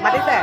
মাতিছে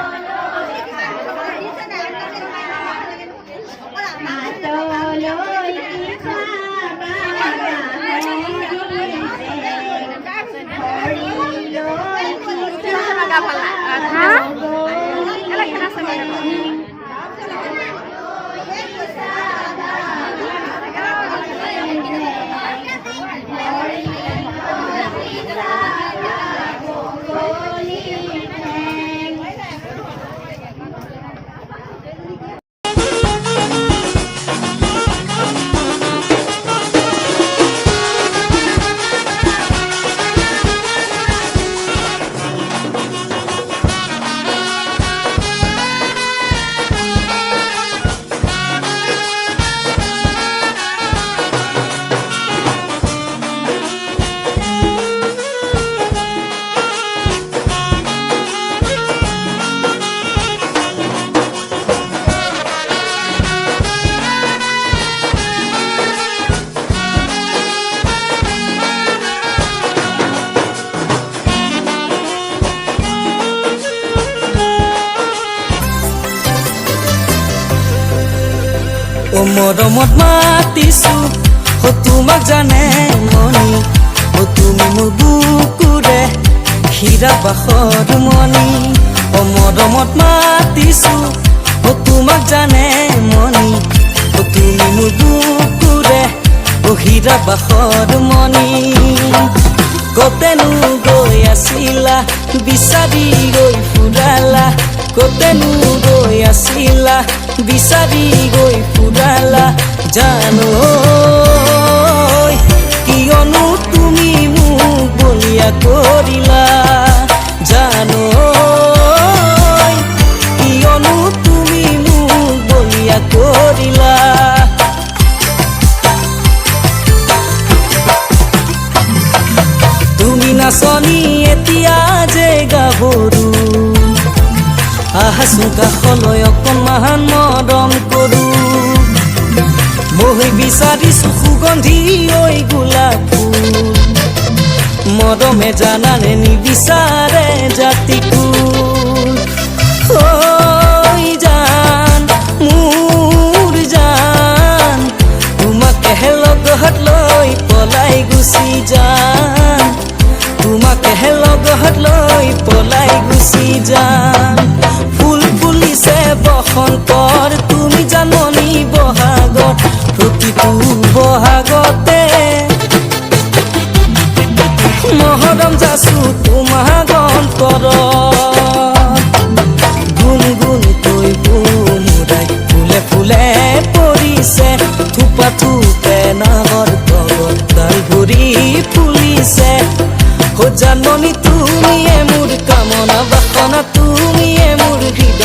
ও মৰমত মাতিছো ও তোমাক জানে মনি ও তুমি মোৰ বুকুৰে হীৰা বাখৰ মনি ও মৰমত মাতিছো ও তোমাক জানে মনি ও তুমি মোৰ বুকুৰে ও হীৰা বাখৰ মনি কতেনো গৈ আছিলা বিচাৰি গৈ ফুৰালা কতেনো গৈ আছিলা বিচাৰি গৈ ফুৰালা জানো কিয়নো তুমি মোক বলিয়া কৰিলা জানো কিয়নো তুমি মোক বলিয়া কৰিলা তুমি নাচনী এতিয়া যে গাভৰু আহাচোন কাষলৈ অকণমান মৰম কৰো মই বিচাৰিছো সুগন্ধি ঐ গোলাপ ফুল মৰমে জানানে নিবিচাৰে জাতি কুল ঐ জান মোৰ জান তোমাকে লগত লৈ পলাই গুচি যাম তোমাকে লগত লৈ পলাই গুচি যাম ফুল ফুলিছে বসন্তৰ তুমি জাননী বহাগত প্ৰতিটো বহাগতে মহৰম যাচো তোমাৰ অন্তৰত গুণ গুণকৈ বুমুৰাই ফুলে ফুলে পৰিছে থোপা থোপে নামৰ তলত তাল ঘূৰি ফুলিছে জাননী তুমিয়ে মোৰ কামনা বাসনা তুমিয়ে মোৰ হৃদয়